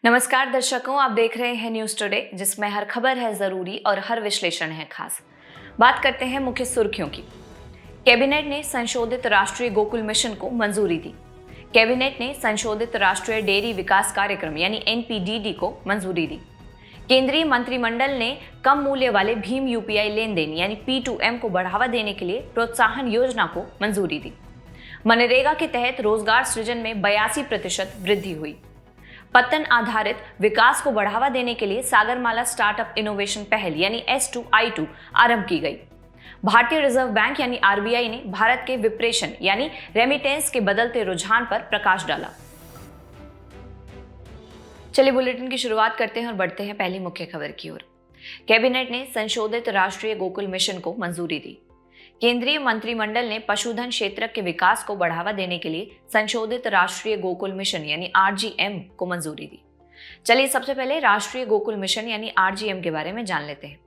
नमस्कार दर्शकों, आप देख रहे हैं न्यूज टुडे, जिसमें हर खबर है जरूरी और हर विश्लेषण है खास। बात करते हैं मुख्य सुर्खियों की। कैबिनेट ने संशोधित राष्ट्रीय गोकुल मिशन को मंजूरी दी। कैबिनेट ने संशोधित राष्ट्रीय डेयरी विकास कार्यक्रम यानी एनपीडीडी को मंजूरी दी। केंद्रीय मंत्रिमंडल ने कम मूल्य वाले भीम यूपीआई लेन देन यानी P2M को बढ़ावा देने के लिए प्रोत्साहन योजना को मंजूरी दी। मनरेगा के तहत रोजगार सृजन में 82% वृद्धि हुई। पत्तन आधारित विकास को बढ़ावा देने के लिए सागरमाला स्टार्टअप इनोवेशन पहल यानी S2I2 आरंभ की गई। भारतीय रिजर्व बैंक यानी आरबीआई ने भारत के विप्रेषण यानी रेमिटेंस के बदलते रुझान पर प्रकाश डाला। चलिए बुलेटिन की शुरुआत करते हैं और बढ़ते हैं पहली मुख्य खबर की ओर। कैबिनेट ने संशोधित राष्ट्रीय गोकुल मिशन को मंजूरी दी। केंद्रीय मंत्रिमंडल ने पशुधन क्षेत्र के विकास को बढ़ावा देने के लिए संशोधित राष्ट्रीय गोकुल मिशन यानी RGM को मंजूरी दी। चलिए सबसे पहले राष्ट्रीय गोकुल मिशन यानी RGM के बारे में जान लेते हैं।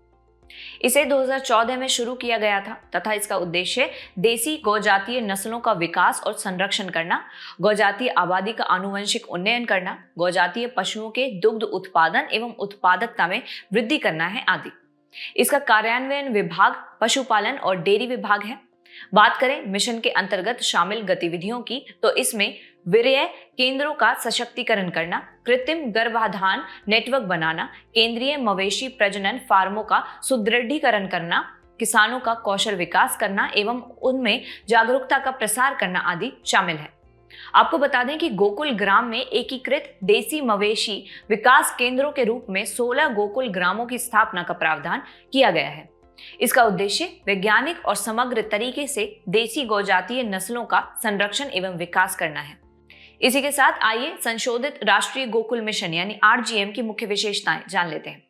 इसे 2014 में शुरू किया गया था तथा इसका उद्देश्य देसी गौजातीय नस्लों का विकास और संरक्षण करना, गौजातीय आबादी का आनुवंशिक उन्नयन करना, गौजातीय पशुओं के दुग्ध उत्पादन एवं उत्पादकता में वृद्धि करना है आदि। इसका कार्यान्वयन विभाग पशुपालन और डेयरी विभाग है। बात करें मिशन के अंतर्गत शामिल गतिविधियों की तो इसमें विरय केंद्रों का सशक्तिकरण करना, कृत्रिम गर्भाधान नेटवर्क बनाना, केंद्रीय मवेशी प्रजनन फार्मों का सुदृढ़ीकरण करना, किसानों का कौशल विकास करना एवं उनमें जागरूकता का प्रसार करना आदि शामिल है। आपको बता दें कि गोकुल ग्राम में एकीकृत देसी मवेशी विकास केंद्रों के रूप में 16 गोकुल ग्रामों की स्थापना का प्रावधान किया गया है। इसका उद्देश्य वैज्ञानिक और समग्र तरीके से देसी गौजातीय नस्लों का संरक्षण एवं विकास करना है। इसी के साथ आइए संशोधित राष्ट्रीय गोकुल मिशन यानी RGM की मुख्य विशेषताएं जान लेते हैं।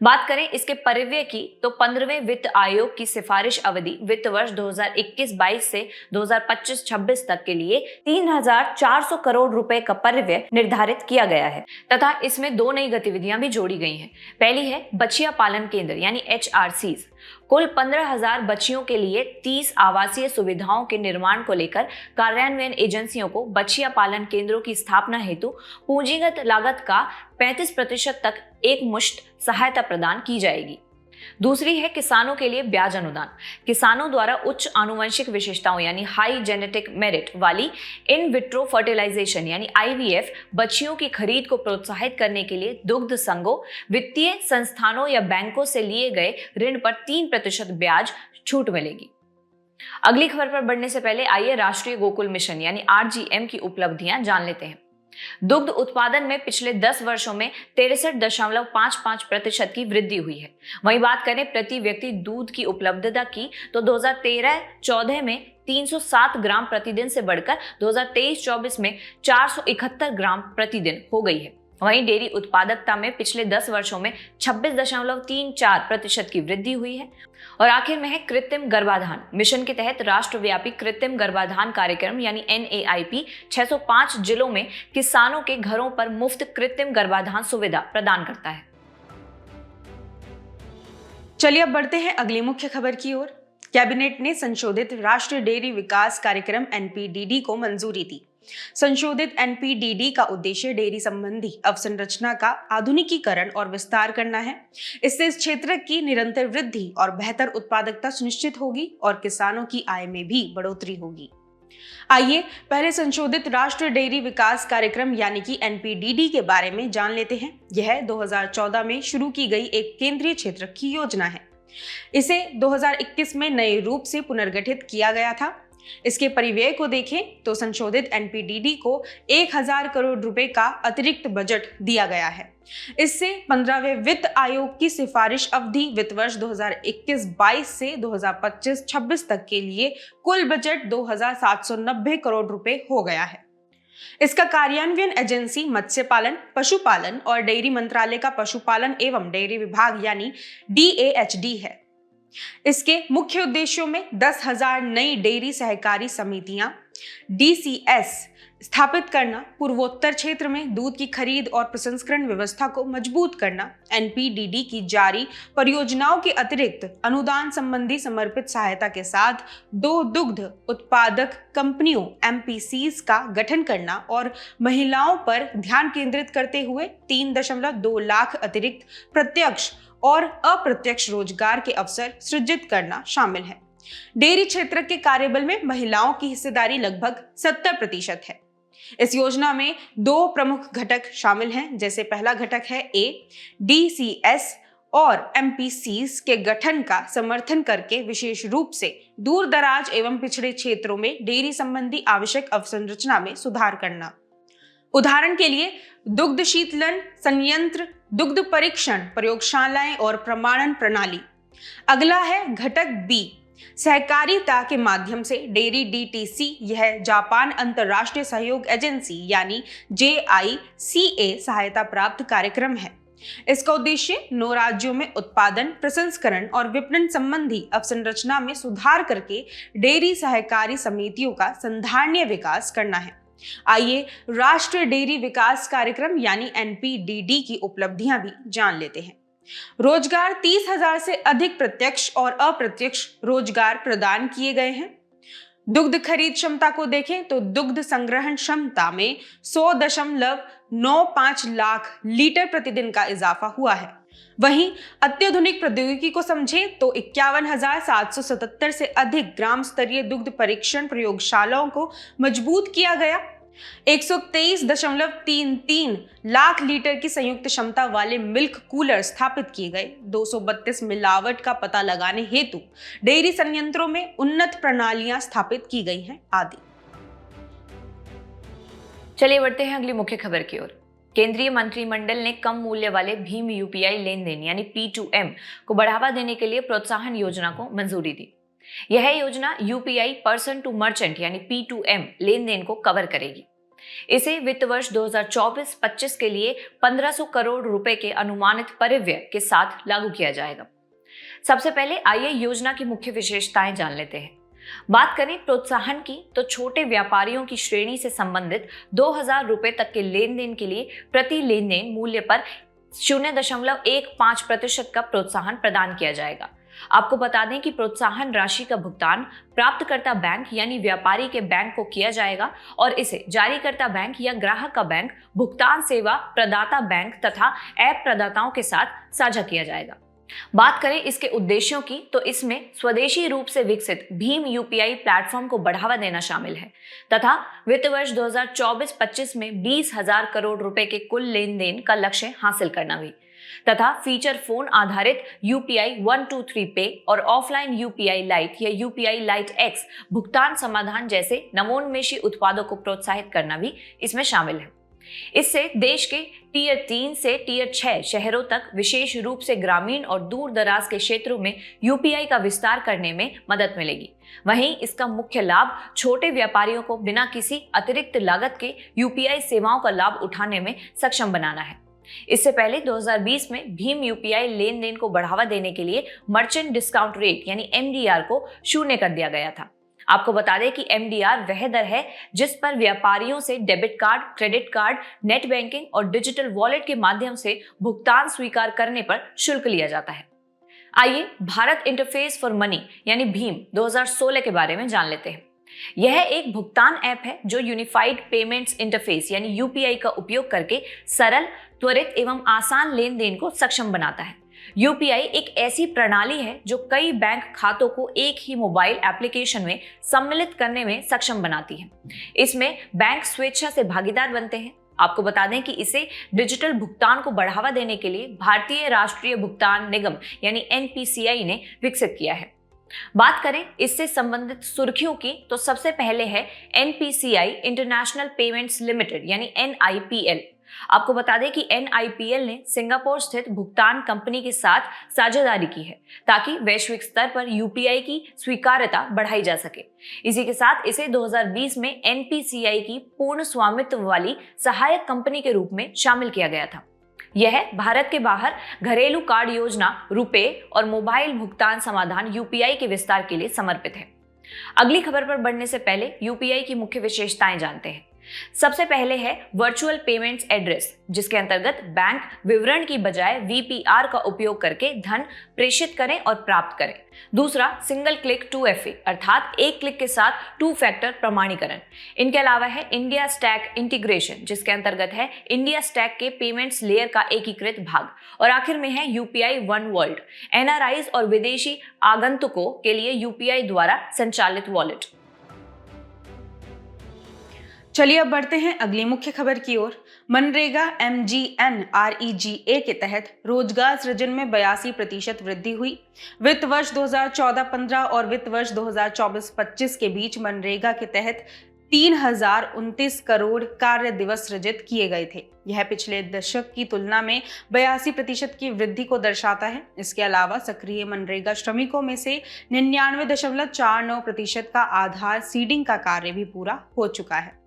बात करें इसके परिव्यय की तो 15वें वित्त आयोग की सिफारिश अवधि वित्त वर्ष 2021-22 से 2025-26 तक के लिए 3,400 करोड़ रुपए का परिव्यय निर्धारित किया गया है तथा इसमें 2 नई गतिविधियां भी जोड़ी गई हैं। पहली है बछिया पालन केंद्र यानी HRCs। कुल 15,000 बच्चियों के लिए 30 आवासीय सुविधाओं के निर्माण को लेकर कार्यान्वयन एजेंसियों को बछिया पालन केंद्रों की स्थापना हेतु पूंजीगत लागत का 35% तक एक मुश्त सहायता प्रदान की जाएगी। दूसरी है किसानों के लिए ब्याज अनुदान। किसानों द्वारा उच्च आनुवंशिक विशेषताओं यानी हाई जेनेटिक मेरिट वाली इन विट्रो फर्टिलाइजेशन यानी IVF बच्चियों की खरीद को प्रोत्साहित करने के लिए दुग्ध संघों, वित्तीय संस्थानों या बैंकों से लिए गए ऋण पर 3% ब्याज छूट मिलेगी। अगली खबर पर बढ़ने से पहले आइए राष्ट्रीय गोकुल मिशन यानी RGM की उपलब्धियां जान लेते हैं। दुग्ध उत्पादन में पिछले 10 वर्षों में 63.55% की वृद्धि हुई है। वहीं बात करें प्रति व्यक्ति दूध की उपलब्धता की तो 2013-14 में 307 ग्राम प्रतिदिन से बढ़कर 2023-24 में 471 ग्राम प्रतिदिन हो गई है। वहीं डेयरी उत्पादकता में पिछले 10 वर्षों में 26.34% की वृद्धि हुई है। और आखिर में है कृत्रिम गर्भाधान। मिशन के तहत राष्ट्रव्यापी कृत्रिम गर्भाधान कार्यक्रम यानी NAIP 605 जिलों में किसानों के घरों पर मुफ्त कृत्रिम गर्भाधान सुविधा प्रदान करता है। चलिए अब बढ़ते हैं अगली मुख्य खबर की ओर। कैबिनेट ने संशोधित राष्ट्रीय डेयरी विकास कार्यक्रम NPDD को मंजूरी दी। संशोधित NPDD का उद्देश्य डेयरी संबंधी अवसंरचना का आधुनिकीकरण और विस्तार करना है। इससे इस क्षेत्र की निरंतर वृद्धि और बेहतर उत्पादकता सुनिश्चित होगी और किसानों की आय में भी बढ़ोतरी होगी। आइए पहले संशोधित राष्ट्रीय डेयरी विकास कार्यक्रम यानी कि NPDD के बारे में जान लेते हैं। यह 2014 में शुरू की गई एक केंद्रीय क्षेत्र की योजना है। इसे 2021 में नए रूप से पुनर्गठित किया गया था। इसके परिव्यय को देखें तो संशोधित NPDD को 1,000 करोड़ रुपए का अतिरिक्त बजट दिया गया है। इससे 15वें वित्त आयोग की सिफारिश अवधि वित्त वर्ष 2021-22 से 2025-26 तक के लिए कुल बजट 2,790 करोड़ रुपए हो गया है। इसका कार्यान्वयन एजेंसी मत्स्य पालन, पशुपालन और डेयरी मंत्रालय का पशुपालन एवं डेयरी विभाग यानी DAHD है। इसके मुख्य उद्देश्यों में 10,000 नई डेयरी सहकारी समितियां, DCS स्थापित करना, पूर्वोत्तर क्षेत्र में दूध की खरीद और प्रसंस्करण व्यवस्था को मजबूत करना, एनपीडीडी की जारी परियोजनाओं के अतिरिक्त अनुदान संबंधी समर्पित सहायता के साथ 2 दुग्ध उत्पादक कंपनियों एमपीसीज का गठन करना और महिलाओं पर ध्यान केंद्रित करते हुए 3.2 लाख अतिरिक्त प्रत्यक्ष और अप्रत्यक्ष रोजगार के अवसर सृजित करना शामिल है। डेयरी क्षेत्र के कार्यबल में महिलाओं की हिस्सेदारी लगभग 70% है। इस योजना में 2 प्रमुख घटक शामिल हैं, जैसे पहला घटक है डीसीएस और एमपीसीज के गठन का समर्थन करके विशेष रूप से दूर दराज एवं पिछड़े क्षेत्रों में डेयरी संबंधी आवश्यक अवसंरचना में सुधार करना। उदाहरण के लिए दुग्ध शीतलन संयंत्र, दुग्ध परीक्षण प्रयोगशालाएं और प्रमाणन प्रणाली। अगला है घटक बी, सहकारिता के माध्यम से डेयरी डीटीसी। यह जापान अंतर्राष्ट्रीय सहयोग एजेंसी यानी JICA सहायता प्राप्त कार्यक्रम है। इसका उद्देश्य 9 राज्यों में उत्पादन, प्रसंस्करण और विपणन संबंधी अवसंरचना में सुधार करके डेयरी सहकारी समितियों का संधारणीय विकास करना है। आइए राष्ट्रीय डेयरी विकास कार्यक्रम यानी एनपीडीडी की उपलब्धियां भी जान लेते हैं। रोजगार 30,000 से अधिक प्रत्यक्ष और अप्रत्यक्ष रोजगार प्रदान किए गए हैं। दुग्ध खरीद क्षमता को देखें तो दुग्ध संग्रहण क्षमता में 100.95 लाख लीटर प्रतिदिन का इजाफा हुआ है। वहीं अत्याधुनिक प्रौद्योगिकी को समझें तो 51,777 से अधिक ग्राम स्तरीय दुग्ध परीक्षण प्रयोगशालाओं को मजबूत किया गया। 123.33 लाख लीटर की संयुक्त क्षमता वाले मिल्क कूलर स्थापित किए गए। 232 मिलावट का पता लगाने हेतु डेयरी संयंत्रों में उन्नत प्रणालियां स्थापित की गई हैं आदि। चलिए बढ़ते हैं अगली मुख्य खबर की ओर। केंद्रीय मंत्रिमंडल ने कम मूल्य वाले भीम यूपीआई लेन देन यानी P2M को बढ़ावा देने के लिए प्रोत्साहन योजना को मंजूरी दी। यह योजना यूपीआई पर्सन टू मर्चेंट यानी P2M लेन देन को कवर करेगी। इसे वित्त वर्ष 2024-25 के लिए 1500 करोड़ रुपए के अनुमानित परिव्यय के साथ लागू किया जाएगा। सबसे पहले आइए योजना की मुख्य विशेषताएं जान लेते हैं। बात करें प्रोत्साहन की तो छोटे व्यापारियों की श्रेणी से संबंधित 2000 रुपए तक के लेन देन के लिए प्रति लेन देन मूल्य पर 0.15% का प्रोत्साहन प्रदान किया जाएगा। आपको बता दें कि प्रोत्साहन राशि का भुगतान प्राप्तकर्ता बैंक यानी व्यापारी के बैंक को किया जाएगा और इसे जारीकर्ता बैंक या ग्राहक का बैंक, भुगतान सेवा प्रदाता बैंक तथा ऐप प्रदाताओं के साथ साझा किया जाएगा। बात करें इसके उद्देश्यों की तो इसमें स्वदेशी रूप से विकसित भीम यूपीआई प्लेटफॉर्म को बढ़ावा देना शामिल है तथा वित्त वर्ष 2024-25 में 20,000 करोड़ रुपए के कुल लेन देन का लक्ष्य हासिल करना भी तथा फीचर फोन आधारित यूपीआई 123 पे और ऑफलाइन यूपीआई लाइट या यूपीआई लाइट एक्स भुगतान समाधान जैसे नवोन्मेषी उत्पादों को प्रोत्साहित करना भी इसमें शामिल है। इससे देश के टियर 3 से टियर 6 शहरों तक विशेष रूप से ग्रामीण और दूर दराज के क्षेत्रों में यूपीआई का विस्तार करने में मदद मिलेगी। वहीं इसका मुख्य लाभ छोटे व्यापारियों को बिना किसी अतिरिक्त लागत के यूपीआई सेवाओं का लाभ उठाने में सक्षम बनाना है। इससे पहले 2020 में भीम यूपीआई लेन देन को बढ़ावा देने के लिए मर्चेंट डिस्काउंट रेट यानी MDR को 0 कर दिया गया था। आपको बता दें कि MDR वह दर है जिस पर व्यापारियों से debit card, credit card, net banking और डिजिटल वॉलेट के माध्यम से भुगतान स्वीकार करने पर शुल्क लिया जाता है। आइए भारत इंटरफेस फॉर मनी यानी भीम 2016 के बारे में जान लेते हैं। यह एक भुगतान ऐप है जो यूनिफाइड पेमेंट्स इंटरफेस यानी यूपीआई का उपयोग करके सरल, त्वरित एवं आसान लेन देन को सक्षम बनाता है। यूपीआई एक ऐसी प्रणाली है जो कई बैंक खातों को एक ही मोबाइल एप्लीकेशन में सम्मिलित करने में सक्षम बनाती है। इसमें बैंक स्वेच्छा से भागीदार बनते हैं। आपको बता दें कि इसे डिजिटल भुगतान को बढ़ावा देने के लिए भारतीय राष्ट्रीय भुगतान निगम यानी NPCI ने विकसित किया है। बात करें इससे संबंधित सुर्खियों की तो सबसे पहले है NPCI इंटरनेशनल पेमेंट्स लिमिटेड यानी NIPL। आपको बता दें कि NIPL ने सिंगापुर स्थित भुगतान कंपनी के साथ साझेदारी की है ताकि वैश्विक स्तर पर यूपीआई की स्वीकार्यता बढ़ाई जा सके। इसी के साथ इसे 2020 में NPCI की पूर्ण स्वामित्व वाली सहायक कंपनी के रूप में शामिल किया गया था। यह भारत के बाहर घरेलू कार्ड योजना, रुपे और मोबाइल भुगतान समाधान यूपीआई के विस्तार के लिए समर्पित है। अगली खबर पर बढ़ने से पहले यूपीआई की मुख्य विशेषताएं जानते हैं। सबसे पहले है वर्चुअल पेमेंट्स एड्रेस, जिसके अंतर्गत बैंक विवरण की बजाय VPR का उपयोग करके धन प्रेषित करें और प्राप्त करें। दूसरा सिंगल क्लिक 2FA अर्थात एक क्लिक के साथ 2 फैक्टर प्रमाणीकरण। इनके अलावा है इंडिया स्टैक इंटीग्रेशन, जिसके अंतर्गत है इंडिया स्टैक के पेमेंट्स लेयर का एकीकृत भाग। और आखिर में है UPI वन वर्ल्ड, NRIs और विदेशी आगंतुकों के लिए UPI द्वारा संचालित वॉलेट। चलिए अब बढ़ते हैं अगली मुख्य खबर की ओर। मनरेगा MGNREGA के तहत रोजगार सृजन में 82% वृद्धि हुई। वित्त वर्ष 2014-15 और वित्त वर्ष 2024-25 के बीच मनरेगा के तहत 3029 करोड़ कार्य दिवस सृजित किए गए थे। यह पिछले दशक की तुलना में 82% की वृद्धि को दर्शाता है। इसके अलावा सक्रिय मनरेगा श्रमिकों में से 99.49% का आधार सीडिंग का कार्य भी पूरा हो चुका है।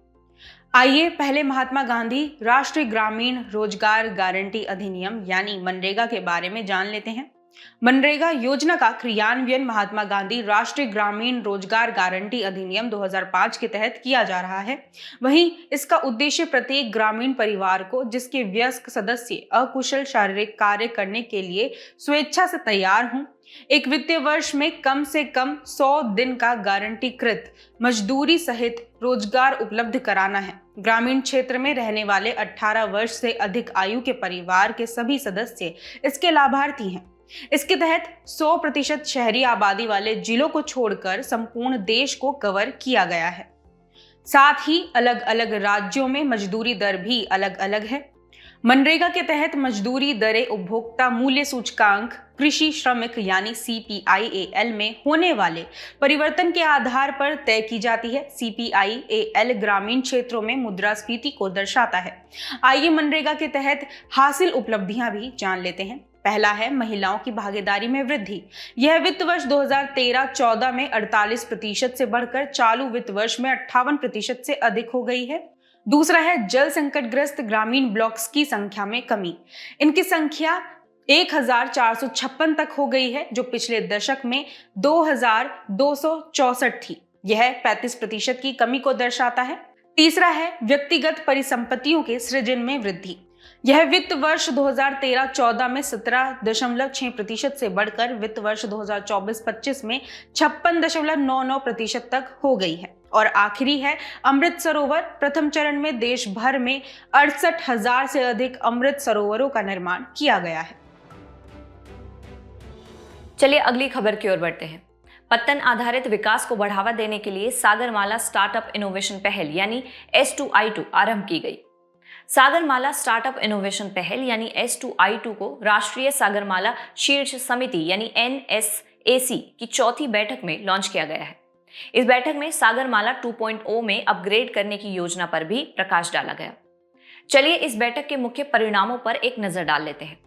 आइए पहले महात्मा गांधी राष्ट्रीय ग्रामीण रोजगार गारंटी अधिनियम यानी मनरेगा के बारे में जान लेते हैं। मनरेगा योजना का क्रियान्वयन महात्मा गांधी राष्ट्रीय ग्रामीण रोजगार गारंटी अधिनियम 2005 के तहत किया जा रहा है। वहीं इसका उद्देश्य प्रत्येक ग्रामीण परिवार को जिसके वयस्क सदस्य अकुशल शारीरिक कार्य करने के लिए स्वेच्छा से तैयार हों, एक वित्तीय वर्ष में कम से कम 100 दिन का गारंटीकृत मजदूरी सहित रोजगार उपलब्ध कराना है। ग्रामीण क्षेत्र में रहने वाले 18 वर्ष से अधिक आयु के परिवार के सभी सदस्य इसके लाभार्थी हैं। इसके तहत 100% शहरी आबादी वाले जिलों को छोड़कर संपूर्ण देश को कवर किया गया है। साथ ही अलग अलग राज्यों में मजदूरी दर भी अलग अलग है। मनरेगा के तहत मजदूरी दरें उपभोक्ता मूल्य सूचकांक कृषि श्रमिक यानी CPIAL में होने वाले परिवर्तन के आधार पर तय की जाती है। CPIAL ग्रामीण क्षेत्रों में मुद्रास्फीति को दर्शाता है। आइए मनरेगा के तहत हासिल उपलब्धियां भी जान लेते हैं। पहला है महिलाओं की भागीदारी में वृद्धि। यह वित्त वर्ष 2013-14 में 48% से बढ़कर चालू वित्त वर्ष में 58% से अधिक हो गई है। दूसरा है जल संकटग्रस्त ग्रामीण ब्लॉक्स की संख्या में कमी। इनकी संख्या 1456 तक हो गई है, जो पिछले दशक में 2264 थी। यह 35% की कमी को दर्शाता है। तीसरा है व्यक्तिगत परिसंपत्तियों के सृजन में वृद्धि। यह वित्त वर्ष 2013-14 में 17.6% से बढ़कर वित्त वर्ष 2024-25 में 56.99% तक हो गई है। और आखिरी है अमृत सरोवर। प्रथम चरण में देश भर में 68,000 से अधिक अमृत सरोवरों का निर्माण किया गया है। चलिए अगली खबर की ओर बढ़ते हैं। पत्तन आधारित विकास को बढ़ावा देने के लिए सागरमाला स्टार्टअप इनोवेशन पहल यानी S2I2 आरंभ की गई। सागरमाला स्टार्टअप इनोवेशन पहल यानी S2I2 को राष्ट्रीय सागरमाला शीर्ष समिति यानी NSAC की चौथी बैठक में लॉन्च किया गया है। इस बैठक में सागरमाला 2.0 में अपग्रेड करने की योजना पर भी प्रकाश डाला गया। चलिए इस बैठक के मुख्य परिणामों पर एक नजर डाल लेते हैं।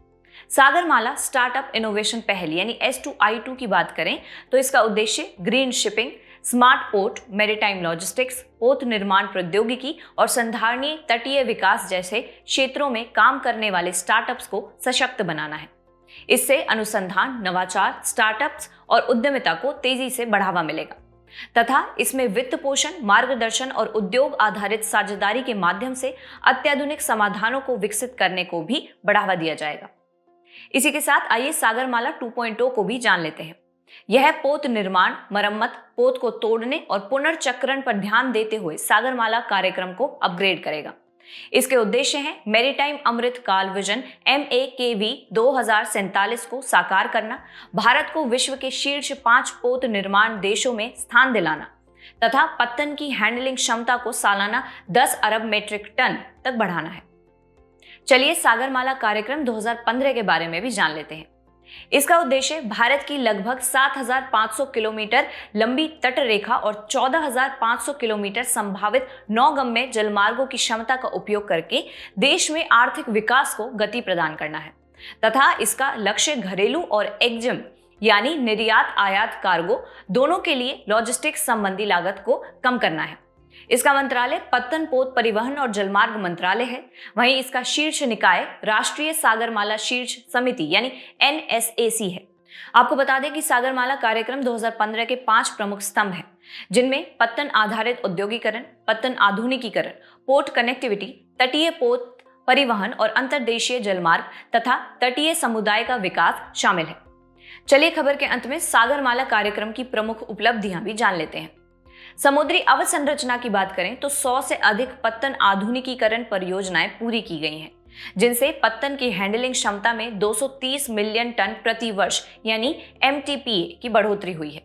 सागरमाला स्टार्टअप इनोवेशन पहल यानी S2I2 की बात करें तो इसका उद्देश्य green shipping, smart port, maritime logistics, पोत निर्माण प्रौद्योगिकी और संधारणीय तटीय विकास जैसे क्षेत्रों में काम करने वाले स्टार्टअप्स को सशक्त बनाना है। इससे अनुसंधान, नवाचार, स्टार्टअप्स और उद्यमिता को तेजी से बढ़ावा मिलेगा तथा इसमें वित्त पोषण, मार्गदर्शन और उद्योग आधारित साझेदारी के माध्यम से अत्याधुनिक समाधानों को विकसित करने को भी बढ़ावा दिया जाएगा। इसी के साथ आइए सागरमाला 2.0 को भी जान लेते हैं। यह पोत निर्माण, मरम्मत, पोत को तोड़ने और पुनर्चक्रण पर ध्यान देते हुए सागरमाला कार्यक्रम को अपग्रेड करेगा। इसके उद्देश्य हैं मैरीटाइम अमृत काल विजन MAKV 2047 को साकार करना, भारत को विश्व के शीर्ष 5 पोत निर्माण देशों में स्थान दिलाना तथा पत्तन की हैंडलिंग क्षमता को सालाना 10 अरब मीट्रिक टन तक बढ़ाना है। चलिए सागरमाला कार्यक्रम 2015 के बारे में भी जान लेते हैं। इसका उद्देश्य भारत की लगभग 7,500 किलोमीटर लंबी तट रेखा और 14,500 किलोमीटर संभावित नौगम्य जलमार्गों की क्षमता का उपयोग करके देश में आर्थिक विकास को गति प्रदान करना है तथा इसका लक्ष्य घरेलू और एक्जिम यानी निर्यात आयात कार्गो दोनों के लिए लॉजिस्टिक्स संबंधी लागत को कम करना है। इसका मंत्रालय पत्तन पोत परिवहन और जलमार्ग मंत्रालय है। वहीं इसका शीर्ष निकाय राष्ट्रीय सागरमाला शीर्ष समिति यानी NSAC है। आपको बता दें कि सागरमाला कार्यक्रम 2015 के 5 प्रमुख स्तंभ हैं, जिनमें पत्तन आधारित औद्योगिकरण, पत्तन आधुनिकीकरण, पोर्ट कनेक्टिविटी, तटीय पोत परिवहन और अंतर्देशीय जलमार्ग तथा तटीय समुदाय का विकास शामिल है। चलिए खबर के अंत में सागरमाला कार्यक्रम की प्रमुख उपलब्धियां भी जान लेते हैं। समुद्री अवसंरचना की बात करें तो 100 से अधिक पत्तन आधुनिकीकरण परियोजनाएं पूरी की गई हैं, जिनसे पत्तन की हैंडलिंग क्षमता में 230 मिलियन टन प्रति वर्ष यानी MTPA की बढ़ोतरी हुई है।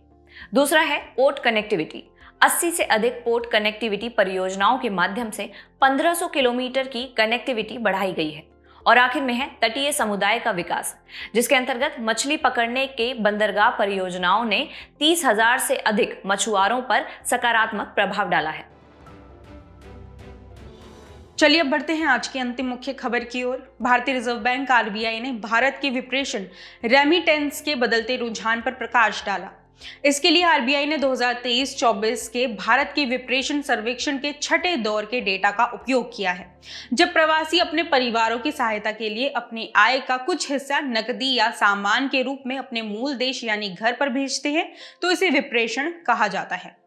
दूसरा है पोर्ट कनेक्टिविटी। 80 से अधिक पोर्ट कनेक्टिविटी परियोजनाओं के माध्यम से 1500 किलोमीटर की कनेक्टिविटी बढ़ाई गई है। और आखिर में है तटीय समुदाय का विकास, जिसके अंतर्गत मछली पकड़ने के बंदरगाह परियोजनाओं ने 30,000 से अधिक मछुआरों पर सकारात्मक प्रभाव डाला है। चलिए अब बढ़ते हैं आज की अंतिम मुख्य खबर की ओर। भारतीय रिजर्व बैंक RBI ने भारत के विप्रेशन रेमिटेंस के बदलते रुझान पर प्रकाश डाला। इसके लिए RBI ने 2023-24 के भारत के विप्रेशन सर्वेक्षण के छठे दौर के डेटा का उपयोग किया है। जब प्रवासी अपने परिवारों की सहायता के लिए अपनी आय का कुछ हिस्सा नकदी या सामान के रूप में अपने मूल देश यानी घर पर भेजते हैं तो इसे विप्रेशन कहा जाता है।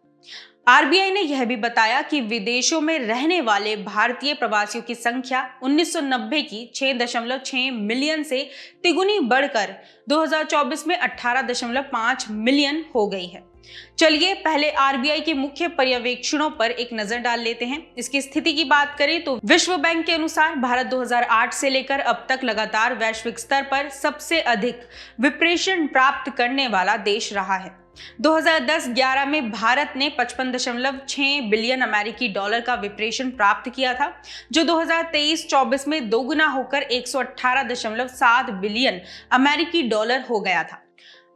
RBI ने यह भी बताया कि विदेशों में रहने वाले भारतीय प्रवासियों की संख्या 1990 की 6.6 मिलियन से तिगुनी बढ़कर 2024 में 18.5 मिलियन हो गई है। चलिए पहले RBI के मुख्य पर्यवेक्षणों पर एक नजर डाल लेते हैं। इसकी स्थिति की बात करें तो विश्व बैंक के अनुसार भारत 2008 से लेकर अब तक लगातार वैश्विक स्तर पर सबसे अधिक विप्रेशन प्राप्त करने वाला देश रहा है। 2010-11 में भारत ने 55.6 बिलियन अमेरिकी डॉलर का विप्रेशन प्राप्त किया था, जो 2023-24 में दोगुना होकर 118.7 बिलियन अमेरिकी डॉलर हो गया था।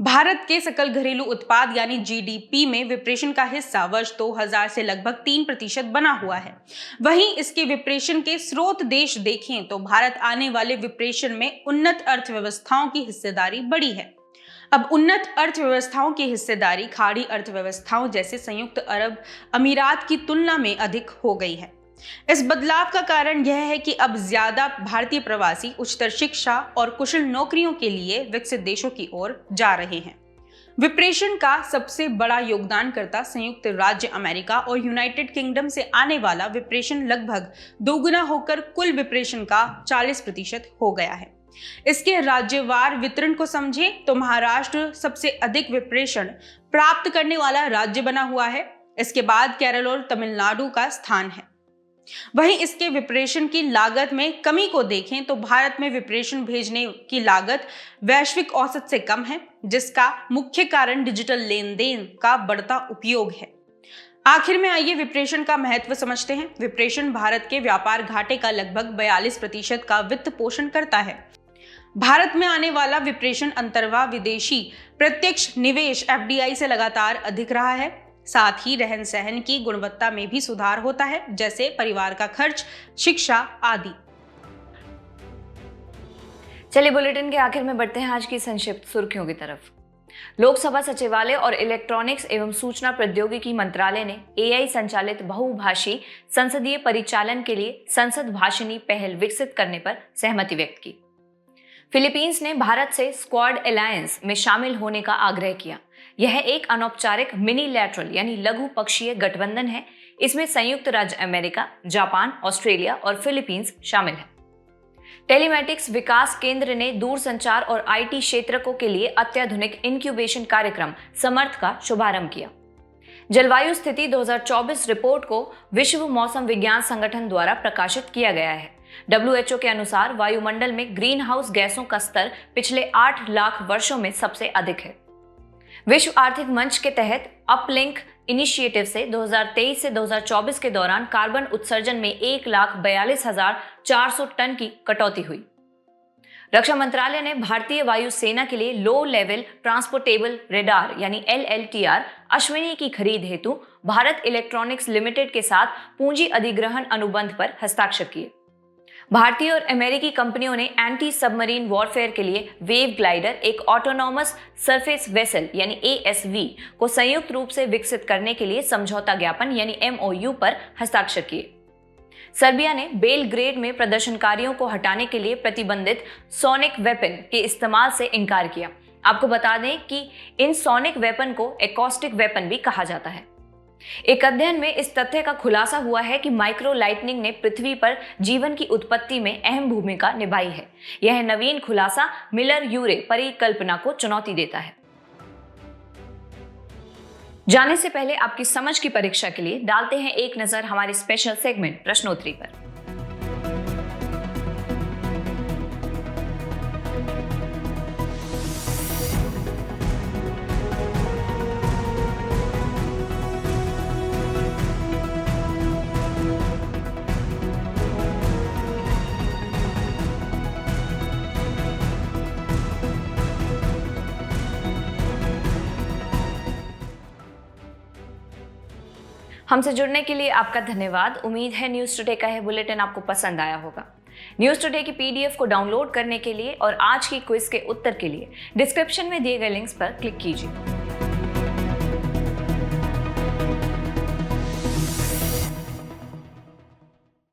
भारत के सकल घरेलू उत्पाद यानी GDP में विप्रेशन का हिस्सा वर्ष 2000 से लगभग 3% बना हुआ है। वहीं इसके विप्रेशन के स्रोत देश देखें तो भारत आने वाले विप्रेशन में उन्नत अर्थव्यवस्थाओं की हिस्सेदारी बढ़ी है। अब उन्नत अर्थव्यवस्थाओं की हिस्सेदारी खाड़ी अर्थव्यवस्थाओं जैसे संयुक्त अरब अमीरात की तुलना में अधिक हो गई है। इस बदलाव का कारण यह है कि अब ज्यादा भारतीय प्रवासी उच्चतर शिक्षा और कुशल नौकरियों के लिए विकसित देशों की ओर जा रहे हैं। विप्रेशन का सबसे बड़ा योगदानकर्ता संयुक्त राज्य अमेरिका और यूनाइटेड किंगडम से आने वाला विप्रेशन लगभग दोगुना होकर कुल विप्रेशन का 40% हो गया है। इसके राज्यवार वितरण को समझें तो महाराष्ट्र सबसे अधिक विप्रेशन प्राप्त करने वाला राज्य बना हुआ है। इसके बाद केरल और तमिलनाडु का स्थान है। वहीं इसके विप्रेशन की लागत में कमी को देखें तो भारत में विप्रेशन भेजने की लागत वैश्विक औसत से कम है, जिसका मुख्य कारण डिजिटल लेन देन का बढ़ता उपयोग है। आखिर में आइए विप्रेशन का महत्व समझते हैं। विप्रेशन भारत के व्यापार घाटे का लगभग 42% का वित्त पोषण करता है। भारत में आने वाला विप्रेशन अंतर्वाह विदेशी प्रत्यक्ष निवेश FDI से लगातार अधिक रहा है। साथ ही रहन सहन की गुणवत्ता में भी सुधार होता है, जैसे परिवार का खर्च, शिक्षा आदि। चलिए बुलेटिन के आखिर में बढ़ते हैं आज की संक्षिप्त सुर्खियों की तरफ। लोकसभा सचिवालय और इलेक्ट्रॉनिक्स एवं सूचना प्रौद्योगिकी मंत्रालय ने AI संचालित बहुभाषी संसदीय परिचालन के लिए संसद भाषिणी पहल विकसित करने पर सहमति व्यक्त की। फिलीपींस ने भारत से स्क्वाड अलायंस में शामिल होने का आग्रह किया। यह एक अनौपचारिक मिनीलैटरल यानी लघु पक्षीय गठबंधन है। इसमें संयुक्त राज्य अमेरिका, जापान, ऑस्ट्रेलिया और फिलीपींस शामिल है। टेलीमेटिक्स विकास केंद्र ने दूरसंचार और IT क्षेत्रकों के लिए अत्याधुनिक इंक्यूबेशन कार्यक्रम समर्थ का शुभारंभ किया। जलवायु स्थिति 2024 रिपोर्ट को विश्व मौसम विज्ञान संगठन द्वारा प्रकाशित किया गया है। WHO के अनुसार वायुमंडल में ग्रीन हाउस गैसों का स्तर पिछले 8 लाख वर्षों में सबसे अधिक है। विश्व आर्थिक मंच के तहत अपलिंक इनिशिएटिव से 2023 से 2024 के दौरान कार्बन उत्सर्जन में 1,42,400 टन की कटौती हुई। रक्षा मंत्रालय ने भारतीय वायुसेना के लिए लो लेवल ट्रांसपोर्टेबल रेडार यानी LLTR अश्विनी की खरीद हेतु भारत इलेक्ट्रॉनिक्स लिमिटेड के साथ पूंजी अधिग्रहण अनुबंध पर हस्ताक्षर किए। भारतीय और अमेरिकी कंपनियों ने एंटी सबमरीन वॉरफेयर के लिए वेव ग्लाइडर, एक ऑटोनॉमस सरफेस वेसल यानी ASV को संयुक्त रूप से विकसित करने के लिए समझौता ज्ञापन यानी MOU पर हस्ताक्षर किए। सर्बिया ने बेलग्रेड में प्रदर्शनकारियों को हटाने के लिए प्रतिबंधित सोनिक वेपन के इस्तेमाल से इनकार किया। आपको बता दें कि इन सोनिक वेपन को एकॉस्टिक वेपन भी कहा जाता है। एक अध्ययन में इस तथ्य का खुलासा हुआ है कि माइक्रो लाइटनिंग ने पृथ्वी पर जीवन की उत्पत्ति में अहम भूमिका निभाई है। यह नवीन खुलासा मिलर-यूरे परिकल्पना को चुनौती देता है। जाने से पहले आपकी समझ की परीक्षा के लिए डालते हैं एक नजर हमारे स्पेशल सेगमेंट प्रश्नोत्तरी पर। हमसे जुड़ने के लिए आपका धन्यवाद। उम्मीद है न्यूज टुडे का यह बुलेटिन आपको पसंद आया होगा। न्यूज टुडे की पीडीएफ को डाउनलोड करने के लिए और आज की क्विज के उत्तर के लिए डिस्क्रिप्शन में दिए गए लिंक्स पर क्लिक कीजिए।